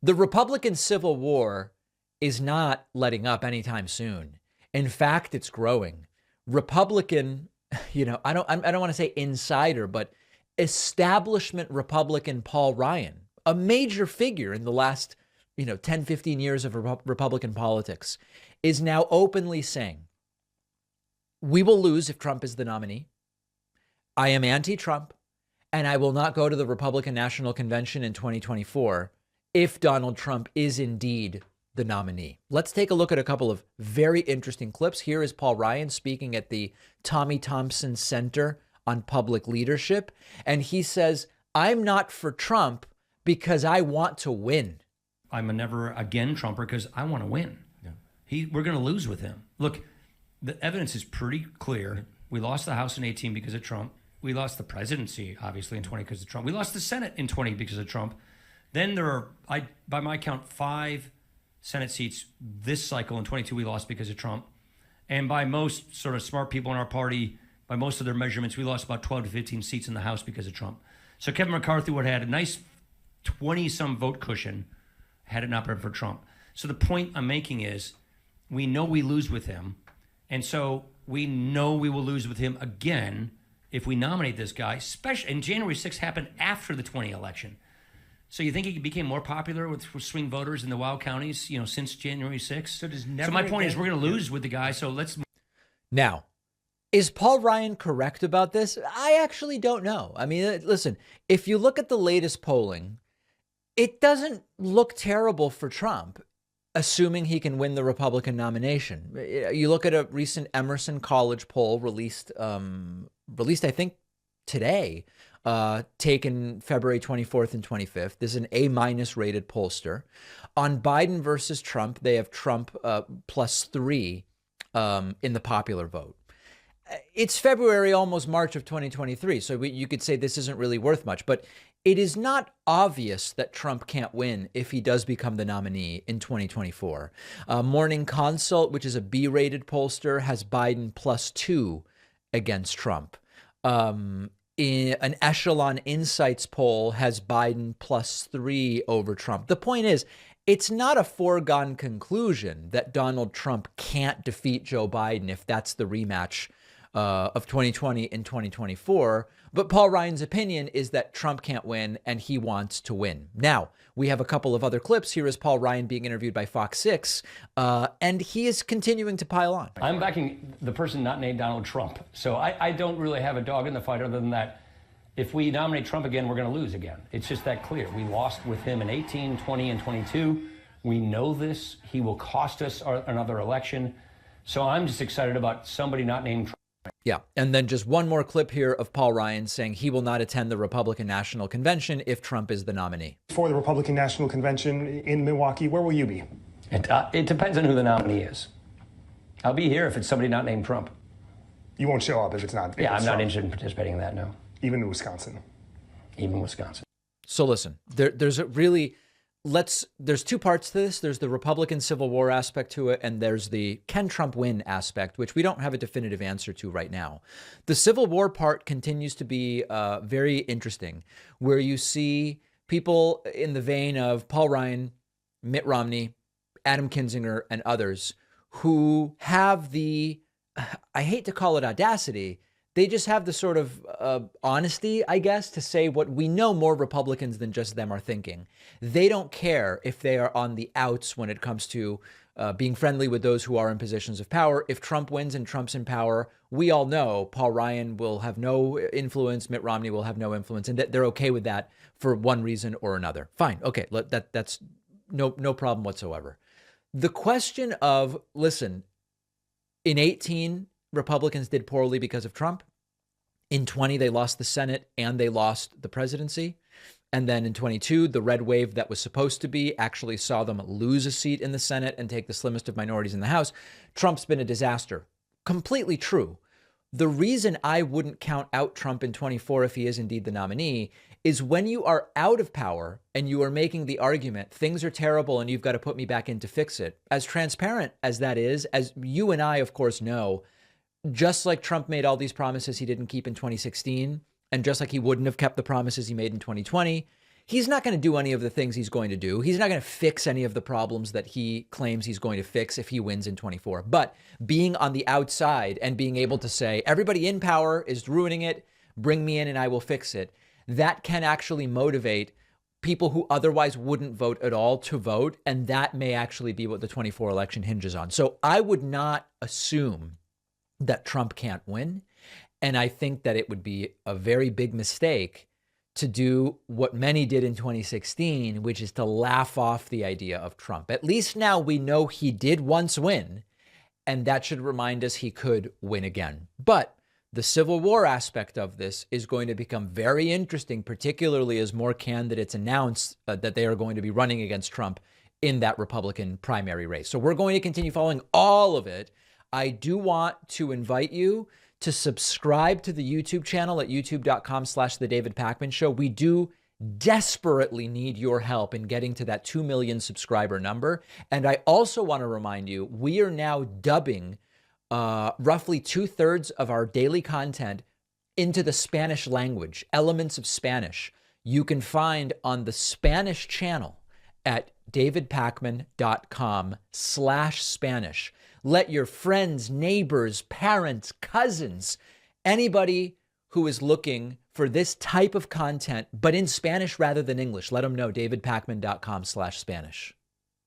The Republican Civil War is not letting up anytime soon. In fact, it's growing. Republican, I don't want to say insider, but establishment Republican Paul Ryan, a major figure in the last, 10, 15 years of Republican politics, is now openly saying, we will lose if Trump is the nominee. I am anti-Trump, and I will not go to the Republican National Convention in 2024 if Donald Trump is indeed the nominee. Let's take a look at a couple of very interesting clips. Here is Paul Ryan speaking at the Tommy Thompson Center on Public Leadership. And he says, I'm not for Trump because I want to win. I'm a never again Trumper because I want to win. Yeah. We're going to lose with him. Look, the evidence is pretty clear. We lost the House in 18 because of Trump. We lost the presidency, obviously, in 20 because of Trump. We lost the Senate in 20 because of Trump. Then there are, by my count, 5 Senate seats this cycle. In 22, we lost because of Trump. And by most sort of smart people in our party, by most of their measurements, we lost about 12 to 15 seats in the House because of Trump. So Kevin McCarthy would have had a nice 20-some vote cushion had it not been for Trump. So the point I'm making is we know we lose with him. And so we know we will lose with him again if we nominate this guy, especially, and January 6th happened after the 20 election. So you think he became more popular with swing voters in the wild counties, since January 6th? So my point is we're going to lose with the guy. So let's. Now, is Paul Ryan correct about this? I actually don't know. I mean, listen, if you look at the latest polling, it doesn't look terrible for Trump, assuming he can win the Republican nomination. You look at a recent Emerson College poll released, I think, today, taken February 24th and 25th. This is an A- rated pollster. On Biden versus Trump, they have Trump +3 in the popular vote. It's February, almost March of 2023, so you could say this isn't really worth much, but it is not obvious that Trump can't win if he does become the nominee in 2024. Morning Consult, which is a B-rated pollster, has Biden +2 against Trump. An Echelon Insights poll has Biden +3 over Trump. The point is, it's not a foregone conclusion that Donald Trump can't defeat Joe Biden if that's the rematch of 2020 in 2024. But Paul Ryan's opinion is that Trump can't win and he wants to win. Now, we have a couple of other clips. Here is Paul Ryan being interviewed by Fox 6, and he is continuing to pile on. I'm backing the person not named Donald Trump. So I don't really have a dog in the fight other than that. If we nominate Trump again, we're going to lose again. It's just that clear. We lost with him in 18, 20, and 22. We know this. He will cost us another election. So I'm just excited about somebody not named Trump. Yeah. And then just one more clip here of Paul Ryan saying he will not attend the Republican National Convention if Trump is the nominee. For the Republican National Convention in Milwaukee, where will you be? It depends on who the nominee is. I'll be here if it's somebody not named Trump. You won't show up if it's not. Yeah, I'm not interested in participating in that, no. Even in Wisconsin? Even Wisconsin. So listen, there's two parts to this. There's the Republican Civil War aspect to it, and there's the can Trump win aspect, which we don't have a definitive answer to right now. The Civil War part continues to be very interesting, where you see people in the vein of Paul Ryan, Mitt Romney, Adam Kinzinger, and others who have the, I hate to call it audacity, they just have the sort of honesty, I guess, to say what we know more Republicans than just them are thinking. They don't care if they are on the outs when it comes to being friendly with those who are in positions of power. If Trump wins and Trump's in power, we all know Paul Ryan will have no influence, Mitt Romney will have no influence, and they're okay with that for one reason or another. Fine. Okay. That's no problem whatsoever. The question of, listen, in 18, Republicans did poorly because of Trump. In 20, they lost the Senate and they lost the presidency. And then in 22, the red wave that was supposed to be actually saw them lose a seat in the Senate and take the slimmest of minorities in the House. Trump's been a disaster. Completely true. The reason I wouldn't count out Trump in 24 if he is indeed the nominee is when you are out of power and you are making the argument, things are terrible and you've got to put me back in to fix it. As transparent as that is, as you and I, of course, know, just like Trump made all these promises he didn't keep in 2016, and just like he wouldn't have kept the promises he made in 2020, He's not going to do any of the things he's going to do. He's not going to fix any of the problems that he claims he's going to fix if he wins in 24. But being on the outside and being able to say, everybody in power is ruining it, bring me in and I will fix it, that can actually motivate people who otherwise wouldn't vote at all to vote. And that may actually be what the 24 election hinges on. So I would not assume that Trump can't win. And I think that it would be a very big mistake to do what many did in 2016, which is to laugh off the idea of Trump. At least now we know he did once win, and that should remind us he could win again. But the Civil War aspect of this is going to become very interesting, particularly as more candidates announce that they are going to be running against Trump in that Republican primary race. So we're going to continue following all of it. I do want to invite you to subscribe to the YouTube channel at youtube.com/The David Pakman Show. We do desperately need your help in getting to that 2 million subscriber number. And I also want to remind you, we are now dubbing roughly 2/3 of our daily content into the Spanish language, elements of Spanish. You can find on the Spanish channel at davidpakman.com/Spanish. Let your friends, neighbors, parents, cousins, anybody who is looking for this type of content, but in Spanish rather than English, let them know davidpakman.com/Spanish.